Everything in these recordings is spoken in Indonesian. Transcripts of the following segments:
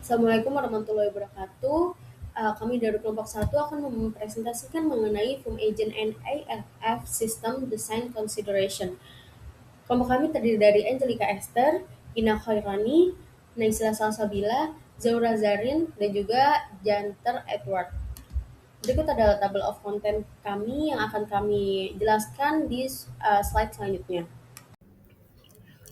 Assalamualaikum warahmatullahi wabarakatuh. Kami dari kelompok satu akan mempresentasikan mengenai Foam Agent and AFF System Design Consideration. Kelompok kami terdiri dari Angelica Esther, Ina Khairani, Naisila Salsabila, Zaura Zarin, dan juga Janter Edward. Berikut adalah table of content kami yang akan kami jelaskan di slide selanjutnya.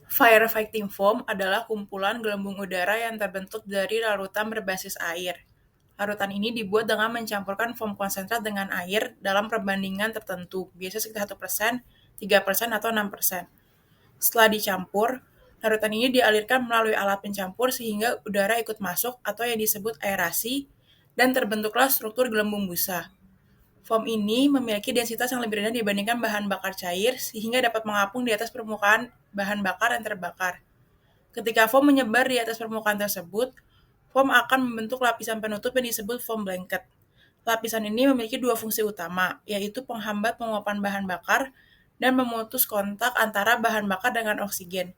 Firefighting foam adalah kumpulan gelembung udara yang terbentuk dari larutan berbasis air. Larutan ini dibuat dengan mencampurkan foam konsentrat dengan air dalam perbandingan tertentu, biasanya sekitar 1%, 3%, atau 6%. Setelah dicampur, larutan ini dialirkan melalui alat pencampur sehingga udara ikut masuk atau yang disebut aerasi, dan terbentuklah struktur gelembung busa. Foam ini memiliki densitas yang lebih rendah dibandingkan bahan bakar cair, sehingga dapat mengapung di atas permukaan bahan bakar yang terbakar. Ketika foam menyebar di atas permukaan tersebut, foam akan membentuk lapisan penutup yang disebut foam blanket. Lapisan ini memiliki dua fungsi utama, yaitu penghambat penguapan bahan bakar dan memutus kontak antara bahan bakar dengan oksigen.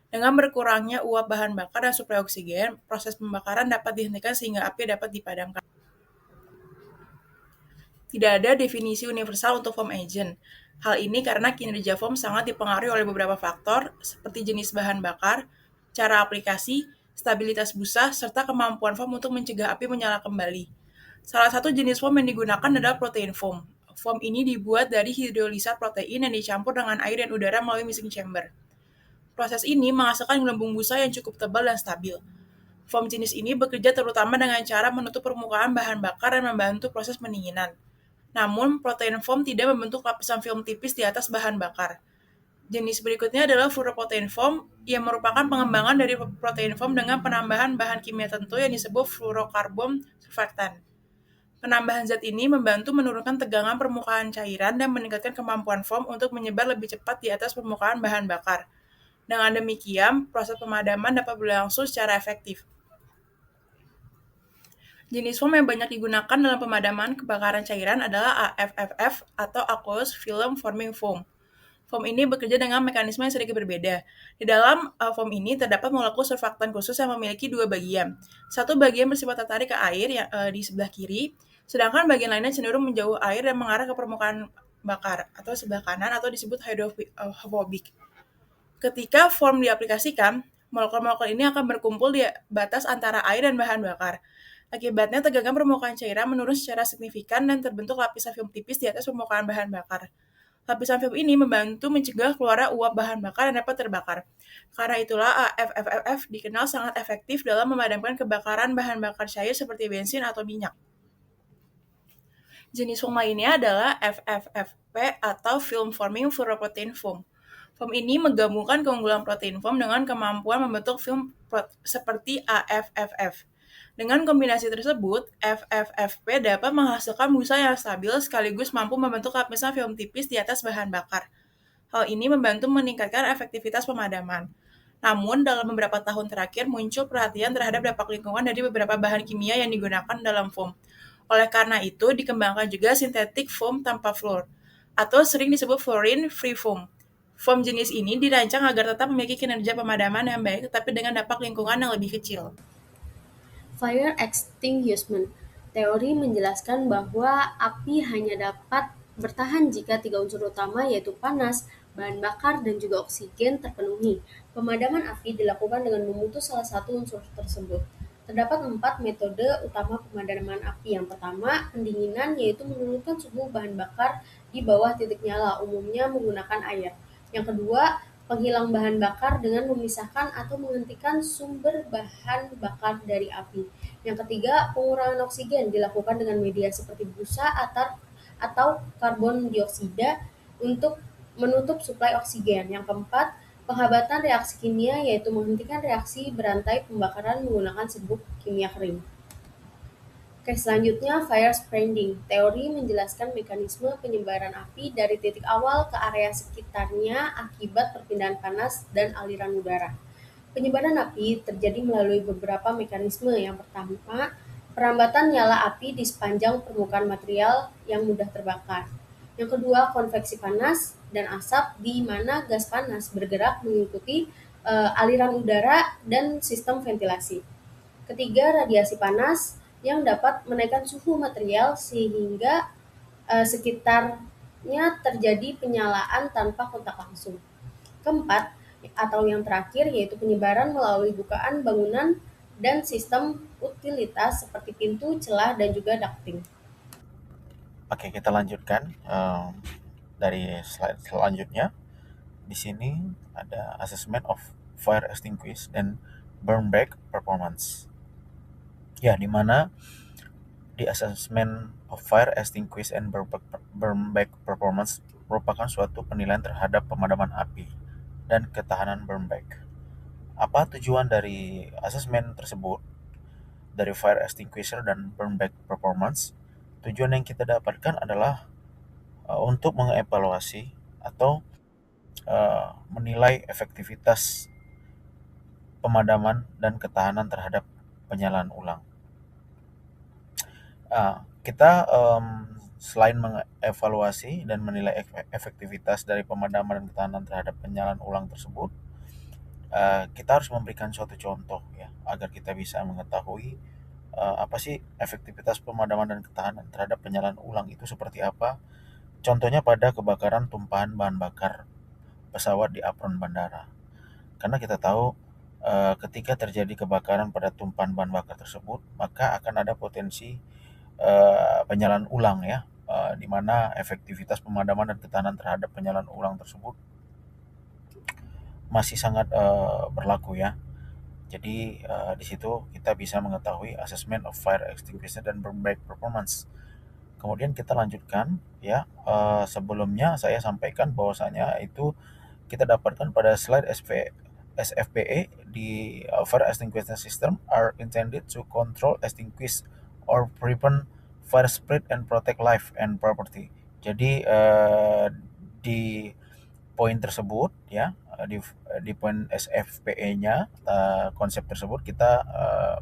Dengan berkurangnya uap bahan bakar dan suplai oksigen, proses pembakaran dapat dihentikan sehingga api dapat dipadamkan. Tidak ada definisi universal untuk foam agent. Hal ini karena kinerja foam sangat dipengaruhi oleh beberapa faktor, seperti jenis bahan bakar, cara aplikasi, stabilitas busa, serta kemampuan foam untuk mencegah api menyala kembali. Salah satu jenis foam yang digunakan adalah protein foam. Foam ini dibuat dari hidrolisat protein yang dicampur dengan air dan udara melalui mixing chamber. Proses ini menghasilkan gelembung busa yang cukup tebal dan stabil. Foam jenis ini bekerja terutama dengan cara menutup permukaan bahan bakar dan membantu proses pendinginan. Namun, protein foam tidak membentuk lapisan film tipis di atas bahan bakar. Jenis berikutnya adalah fluoroprotein foam, yang merupakan pengembangan dari protein foam dengan penambahan bahan kimia tertentu yang disebut fluorokarbon surfaktan. Penambahan zat ini membantu menurunkan tegangan permukaan cairan dan meningkatkan kemampuan foam untuk menyebar lebih cepat di atas permukaan bahan bakar. Dengan demikian, proses pemadaman dapat berlangsung secara efektif. Jenis foam yang banyak digunakan dalam pemadaman kebakaran cairan adalah AFFF atau Aqueous Film Forming Foam. Foam ini bekerja dengan mekanisme yang sedikit berbeda. Di dalam foam ini terdapat molekul surfaktan khusus yang memiliki dua bagian. Satu bagian bersifat tertarik ke air yang di sebelah kiri, sedangkan bagian lainnya cenderung menjauh air dan mengarah ke permukaan bakar atau sebelah kanan atau disebut hydrophobic. Ketika foam diaplikasikan, molekul-molekul ini akan berkumpul di batas antara air dan bahan bakar. Akibatnya, tegangan permukaan cairan menurun secara signifikan dan terbentuk lapisan film tipis di atas permukaan bahan bakar. Lapisan film ini membantu mencegah keluarnya uap bahan bakar yang dapat terbakar. Karena itulah AFFF dikenal sangat efektif dalam memadamkan kebakaran bahan bakar cair seperti bensin atau minyak. Jenis foam lainnya adalah FFFP atau Film Forming Fluoroprotein Foam. Foam ini menggabungkan keunggulan protein foam dengan kemampuan membentuk film seperti AFFF. Dengan kombinasi tersebut, FFFP dapat menghasilkan busa yang stabil sekaligus mampu membentuk lapisan film tipis di atas bahan bakar. Hal ini membantu meningkatkan efektivitas pemadaman. Namun, dalam beberapa tahun terakhir muncul perhatian terhadap dampak lingkungan dari beberapa bahan kimia yang digunakan dalam foam. Oleh karena itu, dikembangkan juga synthetic foam tanpa fluor, atau sering disebut fluorine-free foam. Foam jenis ini dirancang agar tetap memiliki kinerja pemadaman yang baik tetapi dengan dampak lingkungan yang lebih kecil. Fire extinguishment. Teori menjelaskan bahwa api hanya dapat bertahan jika tiga unsur utama yaitu panas, bahan bakar, dan juga oksigen terpenuhi. Pemadaman api dilakukan dengan memutus salah satu unsur tersebut. Terdapat 4 metode utama pemadaman api. Yang pertama, pendinginan, yaitu menurunkan suhu bahan bakar di bawah titik nyala, umumnya menggunakan air. Yang kedua, penghilang bahan bakar dengan memisahkan atau menghentikan sumber bahan bakar dari api. Yang ketiga, pengurangan oksigen dilakukan dengan media seperti busa atau karbon dioksida untuk menutup suplai oksigen. Yang keempat, penghambatan reaksi kimia, yaitu menghentikan reaksi berantai pembakaran menggunakan serbuk kimia kering. Oke, selanjutnya fire spreading. Teori menjelaskan mekanisme penyebaran api dari titik awal ke area sekitarnya akibat perpindahan panas dan aliran udara. Penyebaran api terjadi melalui beberapa mekanisme. Yang pertama, perambatan nyala api di sepanjang permukaan material yang mudah terbakar. Yang kedua, konveksi panas dan asap, di mana gas panas bergerak mengikuti aliran udara dan sistem ventilasi. Ketiga, radiasi panas yang dapat menaikkan suhu material sehingga sekitarnya terjadi penyalaan tanpa kontak langsung. Keempat, atau yang terakhir yaitu penyebaran melalui bukaan bangunan dan sistem utilitas seperti pintu, celah, dan juga ducting. Oke, kita lanjutkan dari slide selanjutnya. Di sini ada assessment of fire extinguish dan burn back performance. Ya, di mana di assessment of fire extinguish and burn back performance merupakan suatu penilaian terhadap pemadaman api dan ketahanan burn back. Apa tujuan dari asesmen tersebut, dari fire extinguisher dan burn back performance? Tujuan yang kita dapatkan adalah untuk mengevaluasi atau menilai efektivitas pemadaman dan ketahanan terhadap penyalaan ulang. Kita selain mengevaluasi dan menilai efektivitas dari pemadaman dan ketahanan terhadap penyalaan ulang tersebut, kita harus memberikan suatu contoh ya, agar kita bisa mengetahui apa sih efektivitas pemadaman dan ketahanan terhadap penyalaan ulang itu seperti apa. Contohnya pada kebakaran tumpahan bahan bakar pesawat di apron bandara. Karena kita tahu ketika terjadi kebakaran pada tumpahan bahan bakar tersebut, maka akan ada potensi penyalaan ulang ya, di mana efektivitas pemadaman dan ketahanan terhadap penyalaan ulang tersebut masih sangat berlaku ya. Jadi di situ kita bisa mengetahui assessment of fire extinguisher dan burn back performance. Kemudian kita lanjutkan ya, sebelumnya saya sampaikan bahwasanya itu kita dapatkan pada slide SFPE di fire extinguisher system are intended to control, extinguish or prevent fire spread and protect life and property. Jadi di poin tersebut ya, di poin SFPE-nya, konsep tersebut kita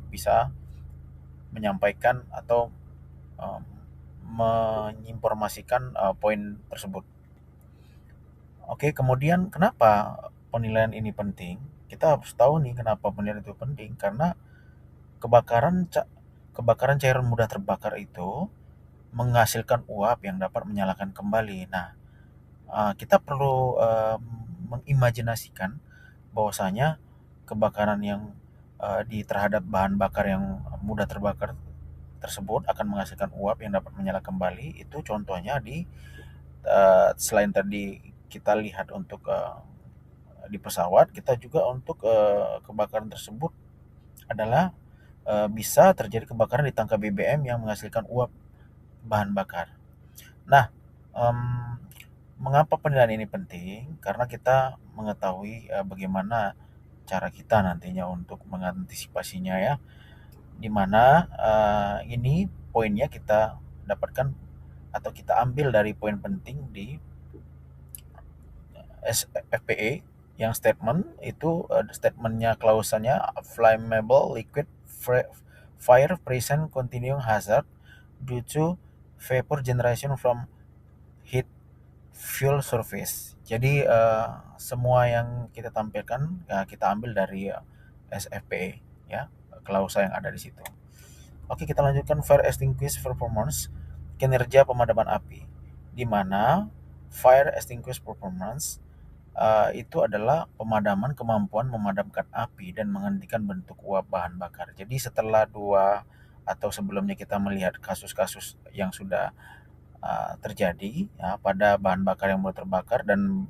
bisa menyampaikan atau menginformasikan poin tersebut. Oke, kemudian kenapa penilaian ini penting? Kita harus tahu nih kenapa penilaian itu penting, karena kebakaran kebakaran cairan mudah terbakar itu menghasilkan uap yang dapat menyalakan kembali. Nah, kita perlu mengimajinasikan bahwasanya kebakaran yang di terhadap bahan bakar yang mudah terbakar tersebut akan menghasilkan uap yang dapat menyala kembali. Itu contohnya di selain tadi kita lihat untuk di pesawat, kita juga untuk kebakaran tersebut adalah bisa terjadi kebakaran di tangka BBM yang menghasilkan uap bahan bakar. Nah, mengapa penilaian ini penting? Karena kita mengetahui bagaimana cara kita nantinya untuk mengantisipasinya ya. Dimana ini poinnya kita dapatkan atau kita ambil dari poin penting di SFPE yang statement itu, statementnya klausanya flammable liquid fire present continuing hazard due to vapor generation from heat fuel surface. Jadi semua yang kita tampilkan kita ambil dari SFPE ya, klausa yang ada di situ. Oke, kita lanjutkan fire extinguish performance, kinerja pemadaman api, di mana fire extinguish performance itu adalah pemadaman kemampuan memadamkan api dan menghentikan bentuk uap bahan bakar. Jadi setelah atau sebelumnya kita melihat kasus-kasus yang sudah terjadi ya, pada bahan bakar yang mulai terbakar dan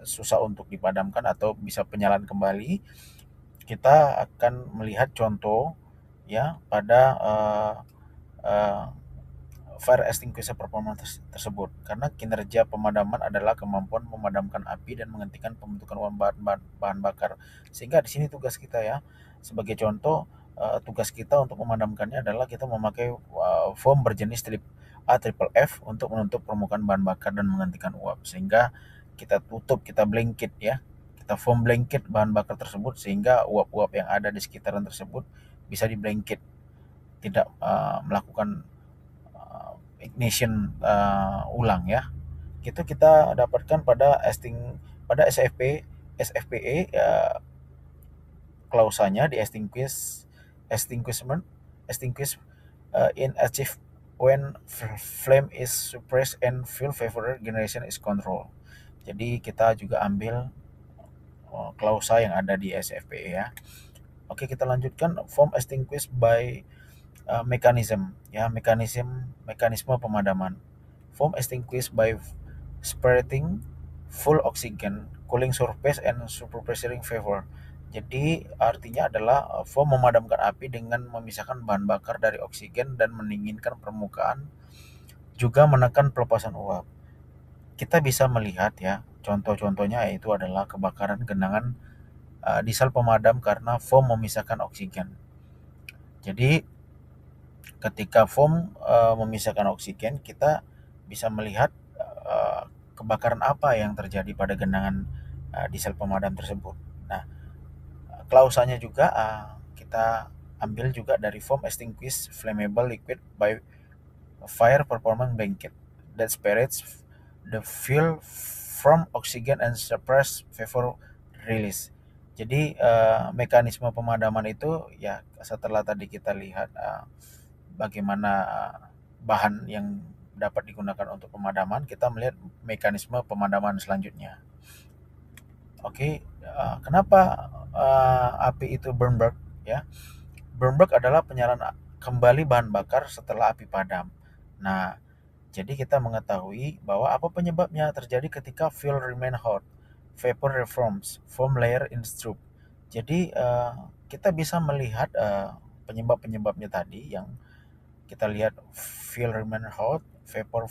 susah untuk dipadamkan atau bisa penyalaan kembali, kita akan melihat contoh ya pada uh, fire extinguisher performance tersebut, karena kinerja pemadaman adalah kemampuan memadamkan api dan menghentikan pembentukan bahan bakar. Sehingga di sini tugas kita ya, sebagai contoh, tugas kita untuk memadamkannya adalah kita memakai foam berjenis triple F untuk menutup permukaan bahan bakar dan menghentikan uap, sehingga kita tutup, kita blanket ya, kita foam blanket bahan bakar tersebut sehingga uap-uap yang ada di sekitaran tersebut bisa di blanket, tidak melakukan ignition ulang ya. Itu kita dapatkan pada SFPE klausanya di extinguish extinguishment extinguished in achieved when flame is suppressed and fuel vapor generation is controlled. Jadi kita juga ambil klausa yang ada di SFPE ya. Oke, kita lanjutkan form extinguished by mekanisme pemadaman. Foam extinguished by spreading full oxygen, cooling surface and superpressuring vapor. Jadi artinya adalah foam memadamkan api dengan memisahkan bahan bakar dari oksigen dan mendinginkan permukaan, juga menekan pelepasan uap. Kita bisa melihat ya, contoh-contohnya yaitu adalah kebakaran genangan diesel pemadam karena foam memisahkan oksigen. Jadi ketika foam memisahkan oksigen, kita bisa melihat kebakaran apa yang terjadi pada genangan diesel pemadam tersebut. Nah, klausanya juga kita ambil juga dari foam extinguished flammable liquid by fire performance blanket that separates the fuel from oxygen and suppress vapor release. Jadi mekanisme pemadaman itu ya setelah tadi kita lihat bagaimana bahan yang dapat digunakan untuk pemadaman, kita melihat mekanisme pemadaman selanjutnya. Oke, kenapa api itu burn back ya? Burn back adalah penyalaan kembali bahan bakar setelah api padam. Nah, jadi kita mengetahui bahwa apa penyebabnya terjadi ketika fuel remain hot, vapor reforms, foam layer in tube. Jadi kita bisa melihat penyebab-penyebabnya tadi yang kita lihat fuel remain hot, vapor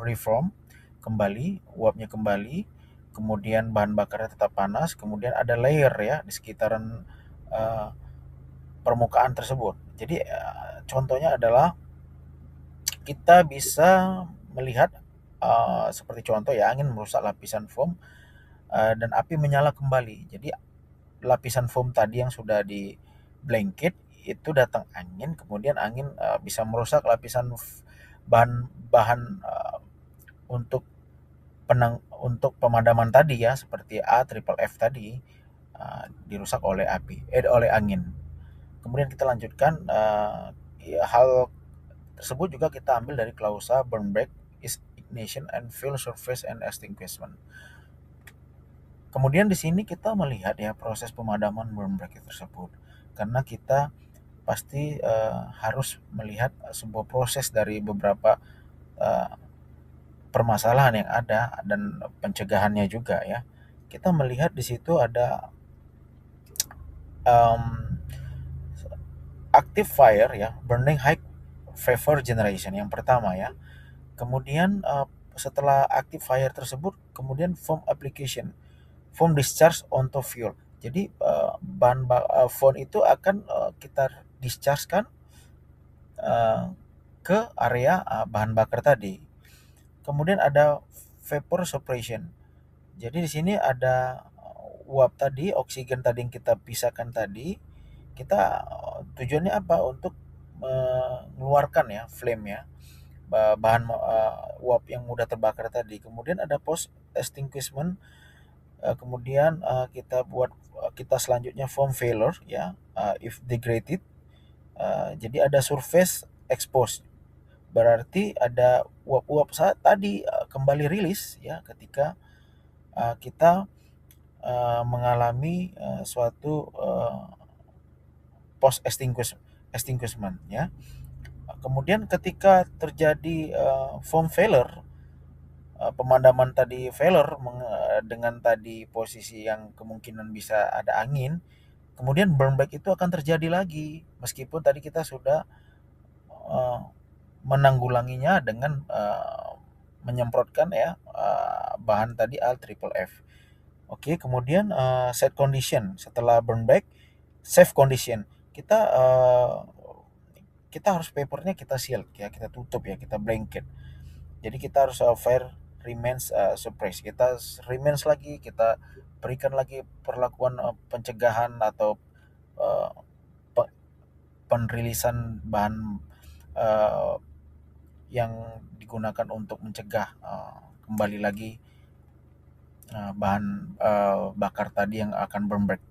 reform kembali, uapnya kembali, kemudian bahan bakarnya tetap panas, kemudian ada layer ya di sekitaran permukaan tersebut. Jadi contohnya adalah kita bisa melihat seperti contoh ya, angin merusak lapisan foam dan api menyala kembali. Jadi lapisan foam tadi yang sudah di blanket itu datang angin, kemudian angin bisa merusak lapisan bahan untuk untuk pemadaman tadi ya, seperti triple F tadi dirusak oleh oleh angin. Kemudian kita lanjutkan hal tersebut juga kita ambil dari klausa burn back is ignition and fuel surface and extinguishment. Kemudian di sini kita melihat ya proses pemadaman burn back tersebut, karena kita pasti harus melihat sebuah proses dari beberapa permasalahan yang ada dan pencegahannya juga ya. Kita melihat di situ ada active fire ya, burning high vapor generation yang pertama ya. Kemudian setelah active fire tersebut, kemudian foam application, foam discharge onto fuel. Jadi foam itu akan kita discharge-kan ke area bahan bakar tadi. Kemudian ada vapor suppression. Jadi di sini ada uap tadi, oksigen tadi yang kita pisahkan tadi, kita tujuannya apa? Untuk mengeluarkan ya flame ya, bahan uap yang mudah terbakar tadi. Kemudian ada post extinguishment, kemudian kita selanjutnya foam failure ya, if degraded. Jadi ada surface exposed, berarti ada uap-uap saat tadi kembali rilis ya ketika kita mengalami suatu post extinguishment ya. Kemudian ketika terjadi foam failure, pemadaman tadi failure dengan tadi posisi yang kemungkinan bisa ada angin, kemudian burn back itu akan terjadi lagi meskipun tadi kita sudah menanggulanginya dengan menyemprotkan ya bahan tadi triple F. Oke, kemudian set condition setelah burn back, safe condition. Kita harus papernya kita seal ya, kita tutup ya, kita blanket. Jadi kita harus fire remains suppressed. Kita remains lagi, kita berikan lagi perlakuan pencegahan atau penrilisan bahan yang digunakan untuk mencegah kembali lagi bahan bakar tadi yang akan burn back.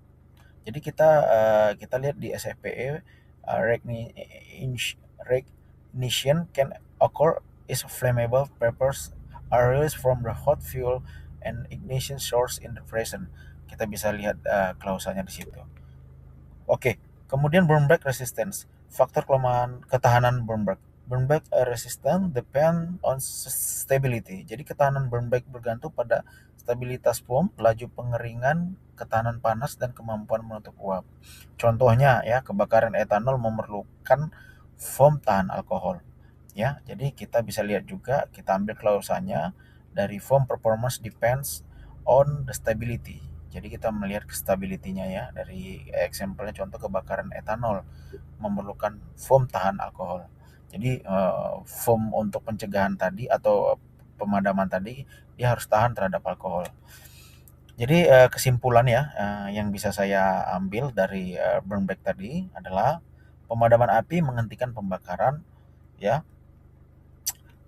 Jadi kita lihat di SFPE Reignition can occur is flammable vapors are released from the hot fuel and ignition source in the present. Kita bisa lihat klausanya di situ. Oke, kemudian burn back resistance. Faktor kelemahan ketahanan burn back. Burn back resistance depend on stability. Jadi ketahanan burn back bergantung pada stabilitas foam, laju pengeringan, ketahanan panas, dan kemampuan menutup uap. Contohnya ya, kebakaran etanol memerlukan foam tahan alkohol. Ya, jadi kita bisa lihat juga, kita ambil klausanya dari foam performance depends on the stability. Jadi kita melihat stability-nya ya, dari example-nya contoh kebakaran etanol memerlukan foam tahan alkohol. Jadi foam untuk pencegahan tadi atau pemadaman tadi dia harus tahan terhadap alkohol. Jadi kesimpulan ya yang bisa saya ambil dari burn back tadi adalah pemadaman api menghentikan pembakaran ya.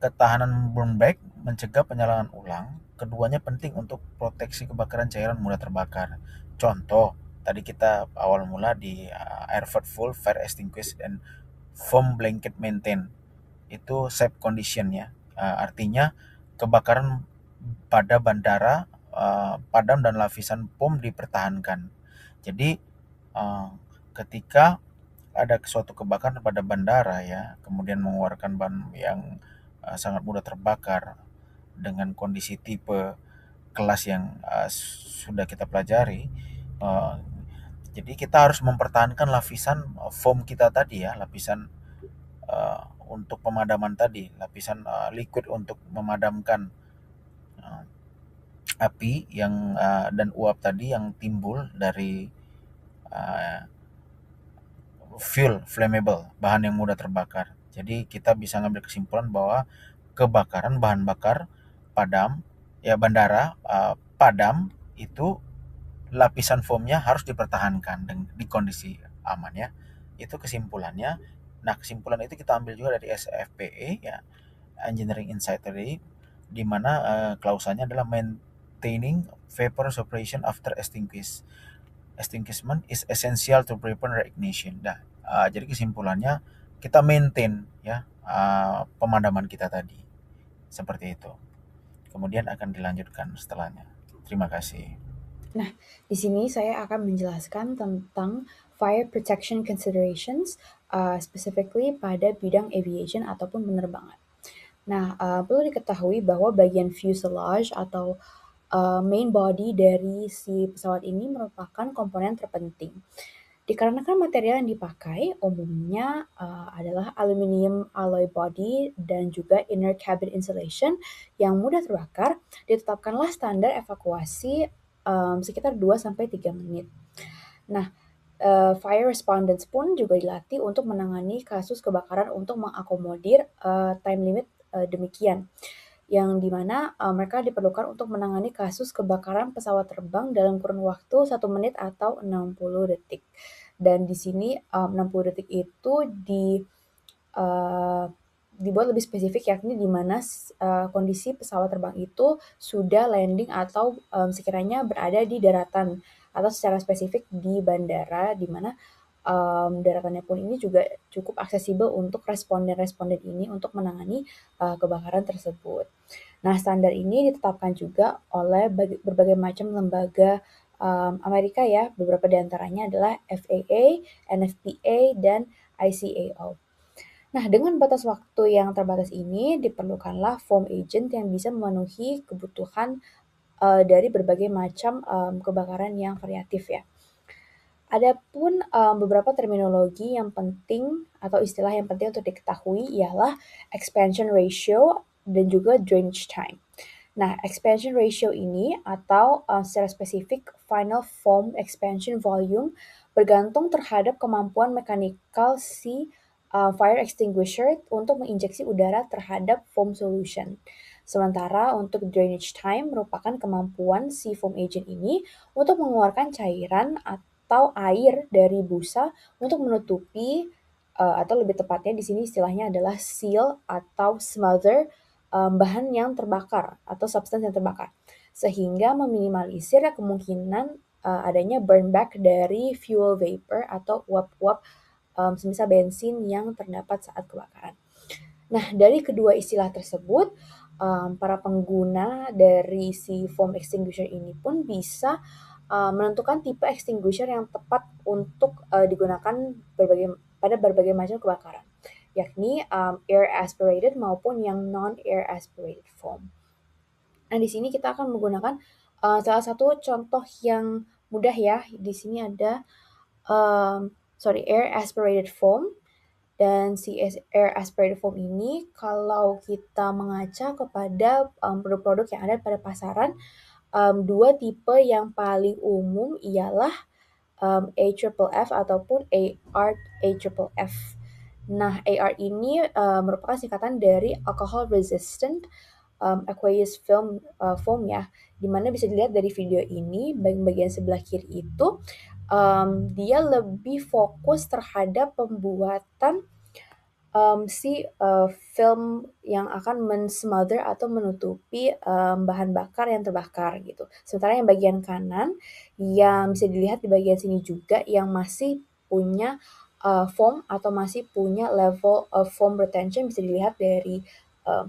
Ketahanan burn back mencegah penyalaan ulang. Keduanya penting untuk proteksi kebakaran cairan mudah terbakar. Contoh, tadi kita awal mula di airflow full, fire extinguish, and foam blanket maintain. Itu safe condition ya. Artinya kebakaran pada bandara padam dan lapisan foam dipertahankan. Jadi ketika ada suatu kebakaran pada bandara ya, kemudian mengeluarkan bahan yang sangat mudah terbakar dengan kondisi tipe kelas yang sudah kita pelajari. Jadi kita harus mempertahankan lapisan foam kita tadi ya, lapisan untuk pemadaman tadi, lapisan liquid untuk memadamkan api yang dan uap tadi yang timbul dari fuel flammable, bahan yang mudah terbakar. Jadi kita bisa ngambil kesimpulan bahwa kebakaran bahan bakar padam ya bandara padam itu lapisan foamnya harus dipertahankan di kondisi aman ya. Itu kesimpulannya. Nah, kesimpulan itu kita ambil juga dari SFPE ya, Engineering Insight tadi, di mana klausanya adalah maintaining vapor separation after extinguishment is essential to prevent reignition. Nah, jadi kesimpulannya kita maintain ya pemadaman kita tadi. Seperti itu. Kemudian akan dilanjutkan setelahnya. Terima kasih. Nah, di sini saya akan menjelaskan tentang fire protection considerations, specifically pada bidang aviation ataupun penerbangan. Nah, perlu diketahui bahwa bagian fuselage atau main body dari si pesawat ini merupakan komponen terpenting. Dikarenakan material yang dipakai umumnya adalah aluminium alloy body dan juga inner cabin insulation yang mudah terbakar, ditetapkanlah standar evakuasi sekitar 2-3 menit. Nah, fire respondents pun juga dilatih untuk menangani kasus kebakaran untuk mengakomodir time limit demikian, yang dimana mereka diperlukan untuk menangani kasus kebakaran pesawat terbang dalam kurun waktu 1 menit atau 60 detik. Dan di sini 60 detik itu dibuat lebih spesifik, yakni di mana kondisi pesawat terbang itu sudah landing atau sekiranya berada di daratan atau secara spesifik di bandara, di mana daratannya pun ini juga cukup aksesibel untuk responden-responden ini untuk menangani kebakaran tersebut. Nah, standar ini ditetapkan juga oleh berbagai macam lembaga Amerika ya, beberapa di antaranya adalah FAA, NFPA, dan ICAO. Nah, dengan batas waktu yang terbatas ini, diperlukanlah foam agent yang bisa memenuhi kebutuhan dari berbagai macam kebakaran yang variatif ya. Adapun beberapa terminologi yang penting atau istilah yang penting untuk diketahui ialah expansion ratio dan juga drainage time. Nah, expansion ratio ini atau secara spesifik final foam expansion volume bergantung terhadap kemampuan mekanikal si fire extinguisher untuk menginjeksi udara terhadap foam solution. Sementara untuk drainage time merupakan kemampuan si foam agent ini untuk mengeluarkan cairan atau air dari busa untuk menutupi atau lebih tepatnya di sini istilahnya adalah seal atau smother bahan yang terbakar atau substance yang terbakar, sehingga meminimalisir kemungkinan adanya burn back dari fuel vapor atau uap-uap semisal bensin yang terdapat saat kebakaran. Nah, dari kedua istilah tersebut, para pengguna dari si foam extinguisher ini pun bisa menentukan tipe extinguisher yang tepat untuk digunakan pada berbagai macam kebakaran, yakni air aspirated maupun yang non air aspirated foam. Nah, di sini kita akan menggunakan salah satu contoh yang mudah ya. Di sini ada air aspirated foam. Dan si air aspirated foam ini kalau kita mengaca kepada produk-produk yang ada pada pasaran, dua tipe yang paling umum ialah AFFF ataupun ARFFF. Nah, AR ini merupakan singkatan dari alcohol resistant aqueous foam ya, dimana bisa dilihat dari video ini bagian sebelah kiri itu dia lebih fokus terhadap pembuatan film yang akan smother atau menutupi bahan bakar yang terbakar gitu. Sementara yang bagian kanan yang bisa dilihat di bagian sini juga yang masih punya foam atau masih punya level of foam retention, bisa dilihat dari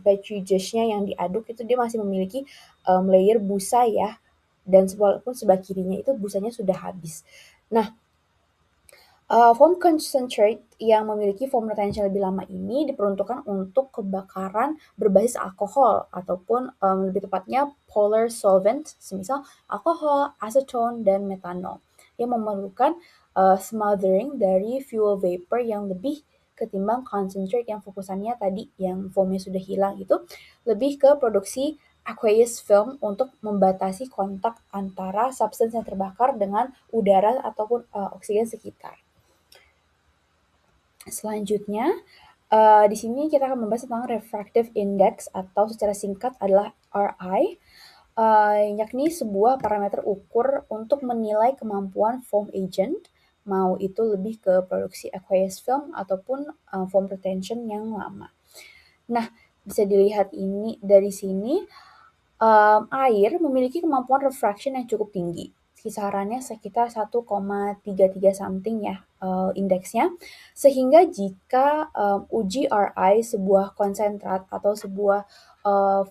petri dish-nya yang diaduk itu dia masih memiliki layer busa ya, dan walaupun sebelah kirinya itu busanya sudah habis. Nah, foam concentrate yang memiliki foam retention lebih lama ini diperuntukkan untuk kebakaran berbasis alkohol ataupun lebih tepatnya polar solvent, semisal alkohol, acetone, dan metanol, yang memerlukan smothering dari fuel vapor yang lebih ketimbang concentrate yang fokusannya tadi yang foamnya sudah hilang itu lebih ke produksi aqueous film untuk membatasi kontak antara substance yang terbakar dengan udara ataupun oksigen sekitar. Selanjutnya, di sini kita akan membahas tentang refractive index atau secara singkat adalah RI, yakni sebuah parameter ukur untuk menilai kemampuan foam agent, mau itu lebih ke produksi aqueous film ataupun foam retention yang lama. Nah, bisa dilihat ini dari sini, air memiliki kemampuan refraction yang cukup tinggi, kisarannya sekitar 1,33 something ya indeksnya, sehingga jika uji RI sebuah konsentrat atau sebuah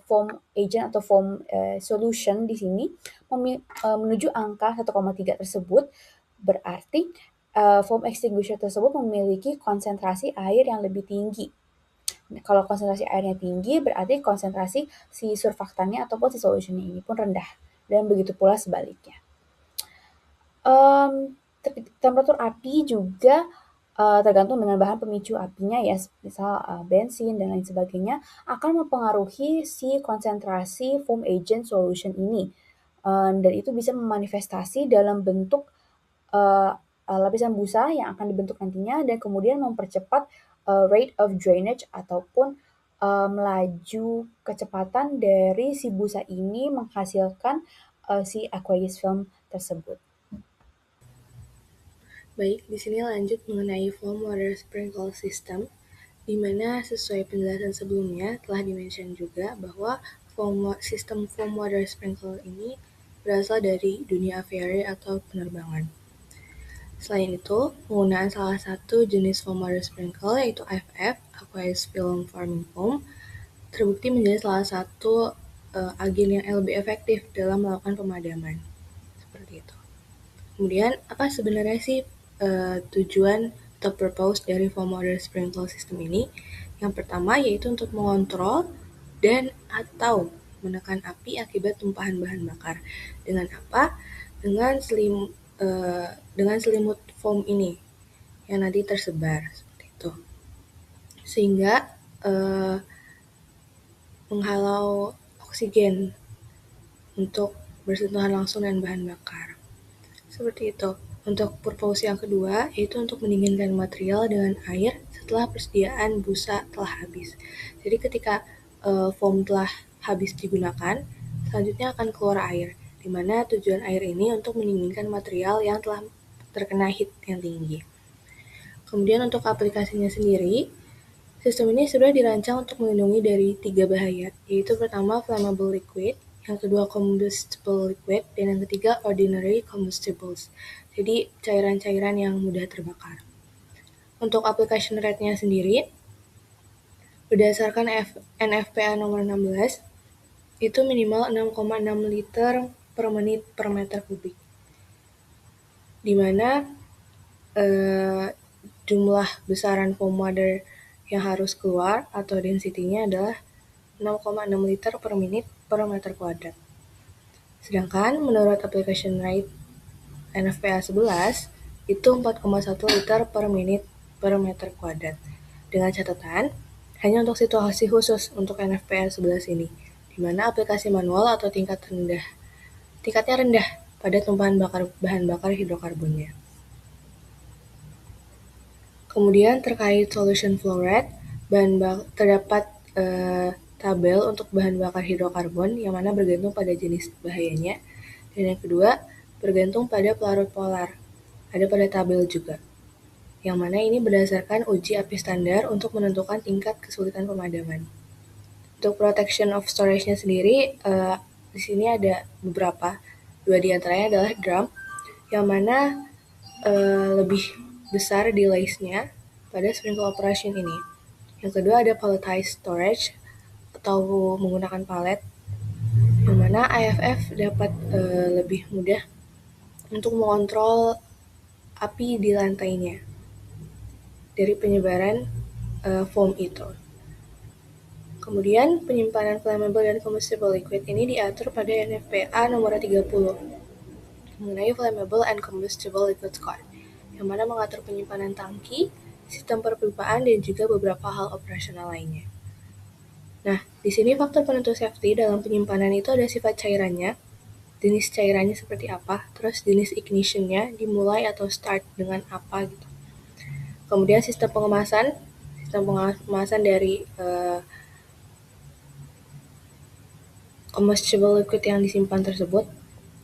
foam agent atau foam solution di sini menuju angka 1,3 tersebut, berarti foam extinguisher tersebut memiliki konsentrasi air yang lebih tinggi. Nah, kalau konsentrasi airnya tinggi, berarti konsentrasi si surfaktannya ataupun si solutionnya ini pun rendah. Dan begitu pula sebaliknya. Temperatur api juga tergantung dengan bahan pemicu apinya ya, misal bensin dan lain sebagainya, akan mempengaruhi si konsentrasi foam agent solution ini. Dan itu bisa memanifestasi dalam bentuk lapisan busa yang akan dibentuk nantinya dan kemudian mempercepat rate of drainage ataupun melaju kecepatan dari si busa ini menghasilkan si aqueous film tersebut. Baik, di sini lanjut mengenai foam water sprinkle system, di mana sesuai penjelasan sebelumnya telah dimention juga bahwa sistem foam water sprinkle ini berasal dari dunia aviary atau penerbangan. Selain itu, penggunaan salah satu jenis foam water sprinkle yaitu AFF, Aqueous Film Forming Foam, terbukti menjadi salah satu agen yang lebih efektif dalam melakukan pemadaman. Seperti itu. Kemudian, apa sebenarnya sih tujuan atau purpose dari foam water sprinkle system ini? Yang pertama yaitu untuk mengontrol dan atau menekan api akibat tumpahan bahan bakar. Dengan apa? Dengan selimut foam ini yang nanti tersebar seperti itu, sehingga menghalau oksigen untuk bersentuhan langsung dengan bahan bakar. Seperti itu. Untuk purpose yang kedua, yaitu untuk mendinginkan material dengan air setelah persediaan busa telah habis. Jadi ketika foam telah habis digunakan, selanjutnya akan keluar air, di mana tujuan air ini untuk mendinginkan material yang telah terkena heat yang tinggi. Kemudian untuk aplikasinya sendiri, sistem ini sudah dirancang untuk melindungi dari 3 bahaya, yaitu pertama flammable liquid, yang kedua combustible liquid, dan yang ketiga ordinary combustibles. Jadi cairan-cairan yang mudah terbakar. Untuk application rate-nya sendiri, berdasarkan NFPA nomor 16, itu minimal 6,6 liter per menit per meter kubik. Di mana jumlah besaran foam water yang harus keluar atau density-nya adalah 6,6 liter per menit per meter kuadrat. Sedangkan menurut application rate NFPA 11, itu 4,1 liter per menit per meter kuadrat. Dengan catatan, hanya untuk situasi khusus untuk NFPA 11 ini, di mana aplikasi manual atau tingkatnya rendah pada tumpahan bahan bakar hidrokarbonnya. Kemudian terkait solution flow rate, terdapat tabel untuk bahan bakar hidrokarbon yang mana bergantung pada jenis bahayanya, dan yang kedua bergantung pada pelarut polar. Ada pada tabel juga, yang mana ini berdasarkan uji api standar untuk menentukan tingkat kesulitan pemadaman. Untuk protection of storage-nya sendiri, di sini ada beberapa. Dua di antaranya adalah drum, yang mana lebih besar delays-nya pada sprinkle operation ini. Yang kedua ada palletized storage atau menggunakan palet, yang mana AFF dapat lebih mudah untuk mengontrol api di lantainya dari penyebaran foam itu. Kemudian penyimpanan flammable dan combustible liquid ini diatur pada NFPA nomor 30 mengenai flammable and combustible liquid code, yang mana mengatur penyimpanan tangki, sistem perpipaan, dan juga beberapa hal operasional lainnya. Nah, di sini faktor penentu safety dalam penyimpanan itu ada sifat cairannya, jenis cairannya seperti apa, terus jenis ignition-nya dimulai atau start dengan apa gitu. Kemudian sistem pengemasan dari combustible liquid yang disimpan tersebut,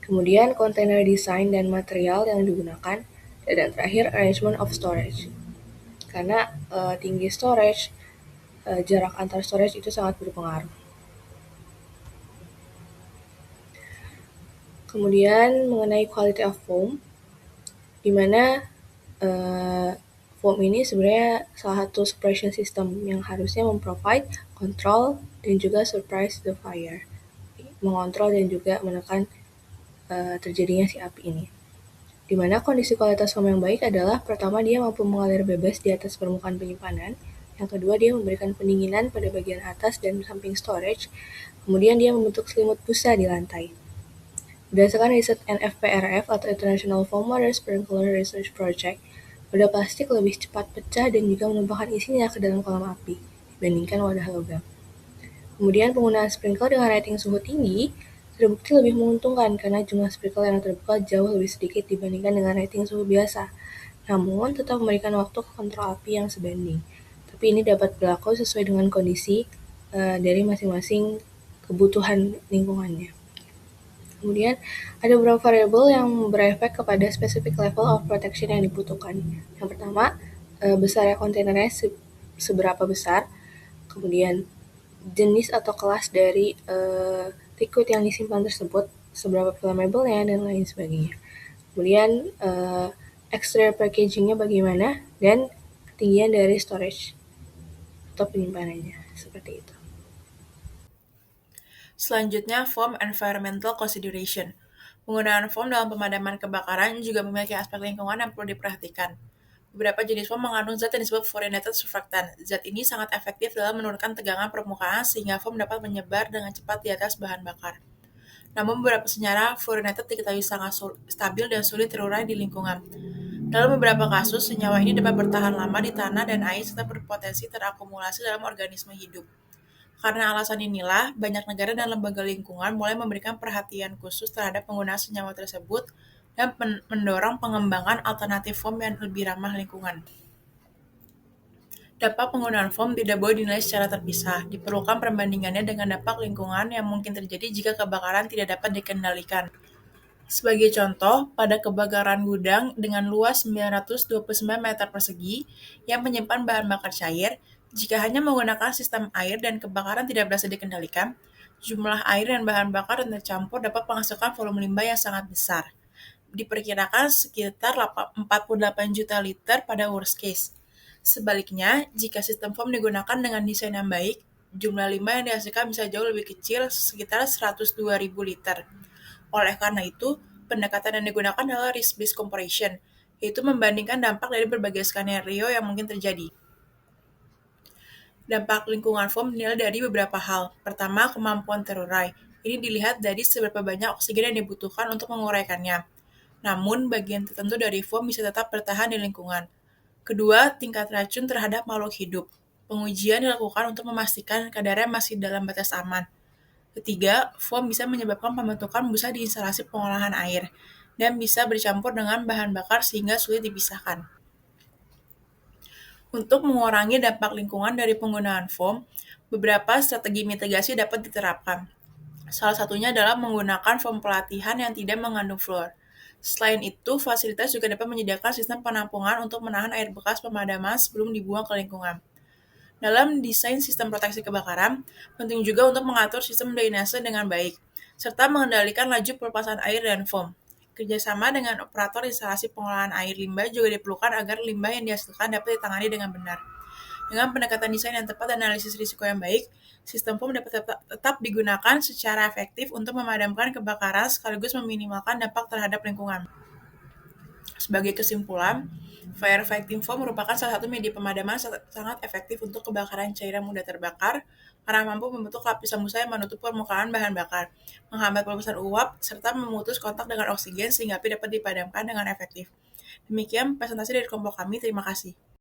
kemudian kontainer desain dan material yang digunakan, dan terakhir arrangement of storage. Karena tinggi storage, jarak antar storage itu sangat berpengaruh. Kemudian mengenai quality of foam, di mana foam ini sebenarnya salah satu suppression system yang harusnya memprovide control dan juga suppress the fire, mengontrol dan juga menekan terjadinya si api ini. Di mana kondisi kualitas foam yang baik adalah pertama dia mampu mengalir bebas di atas permukaan penyimpanan, yang kedua dia memberikan pendinginan pada bagian atas dan samping storage, kemudian dia membentuk selimut busa di lantai. Berdasarkan riset NFPRF atau International Foam Water Sprinkler Research Project, wadah plastik lebih cepat pecah dan juga menumpahkan isinya ke dalam kolam api dibandingkan wadah logam. Kemudian penggunaan sprinkler dengan rating suhu tinggi terbukti lebih menguntungkan karena jumlah sprinkler yang terbuka jauh lebih sedikit dibandingkan dengan rating suhu biasa. Namun, tetap memberikan waktu ke kontrol api yang sebanding. Tapi ini dapat berlaku sesuai dengan kondisi dari masing-masing kebutuhan lingkungannya. Kemudian, ada beberapa variabel yang berefek kepada specific level of protection yang dibutuhkan. Yang pertama, besarnya kontainernya seberapa besar, kemudian jenis atau kelas dari liquid yang disimpan tersebut, seberapa flammable-nya, dan lain sebagainya. Kemudian exterior packaging-nya bagaimana, dan ketinggian dari storage atau penyimpanannya, seperti itu. Selanjutnya, foam environmental consideration. Penggunaan foam dalam pemadaman kebakaran juga memiliki aspek lingkungan yang perlu diperhatikan. Beberapa jenis foam mengandung zat yang disebut fluorinated surfactant. Zat ini sangat efektif dalam menurunkan tegangan permukaan sehingga foam dapat menyebar dengan cepat di atas bahan bakar. Namun beberapa senyawa fluorinated diketahui sangat stabil dan sulit terurai di lingkungan. Dalam beberapa kasus, senyawa ini dapat bertahan lama di tanah dan air serta berpotensi terakumulasi dalam organisme hidup. Karena alasan inilah, banyak negara dan lembaga lingkungan mulai memberikan perhatian khusus terhadap penggunaan senyawa tersebut dan mendorong pengembangan alternatif foam yang lebih ramah lingkungan. Dampak penggunaan foam tidak boleh dinilai secara terpisah. Diperlukan perbandingannya dengan dampak lingkungan yang mungkin terjadi jika kebakaran tidak dapat dikendalikan. Sebagai contoh, pada kebakaran gudang dengan luas 929 meter persegi yang menyimpan bahan bakar cair, jika hanya menggunakan sistem air dan kebakaran tidak berhasil dikendalikan, jumlah air dan bahan bakar yang tercampur dapat menghasilkan volume limbah yang sangat besar. Diperkirakan sekitar 48 juta liter pada worst case. Sebaliknya, jika sistem foam digunakan dengan desain yang baik, jumlah limbah yang dihasilkan bisa jauh lebih kecil, sekitar 102.000 liter. Oleh karena itu, pendekatan yang digunakan adalah risk-based comparison, yaitu membandingkan dampak dari berbagai skenario yang mungkin terjadi. Dampak lingkungan foam dinilai dari beberapa hal. Pertama, kemampuan terurai. Ini dilihat dari seberapa banyak oksigen yang dibutuhkan untuk menguraikannya. Namun, bagian tertentu dari foam bisa tetap bertahan di lingkungan. Kedua, tingkat racun terhadap makhluk hidup. Pengujian dilakukan untuk memastikan kadarnya masih dalam batas aman. Ketiga, foam bisa menyebabkan pembentukan busa di instalasi pengolahan air dan bisa bercampur dengan bahan bakar sehingga sulit dipisahkan. Untuk mengurangi dampak lingkungan dari penggunaan foam, beberapa strategi mitigasi dapat diterapkan. Salah satunya adalah menggunakan foam pelatihan yang tidak mengandung fluor. Selain itu, fasilitas juga dapat menyediakan sistem penampungan untuk menahan air bekas pemadaman sebelum dibuang ke lingkungan. Dalam desain sistem proteksi kebakaran, penting juga untuk mengatur sistem drainase dengan baik, serta mengendalikan laju pelepasan air dan foam. Kerjasama dengan operator instalasi pengolahan air limbah juga diperlukan agar limbah yang dihasilkan dapat ditangani dengan benar. Dengan pendekatan desain yang tepat dan analisis risiko yang baik, sistem foam dapat tetap digunakan secara efektif untuk memadamkan kebakaran sekaligus meminimalkan dampak terhadap lingkungan. Sebagai kesimpulan, firefighting foam merupakan salah satu media pemadaman sangat efektif untuk kebakaran cairan mudah terbakar karena mampu membentuk lapisan busa yang menutup permukaan bahan bakar, menghambat pelepasan uap, serta memutus kontak dengan oksigen sehingga api dapat dipadamkan dengan efektif. Demikian presentasi dari kelompok kami, terima kasih.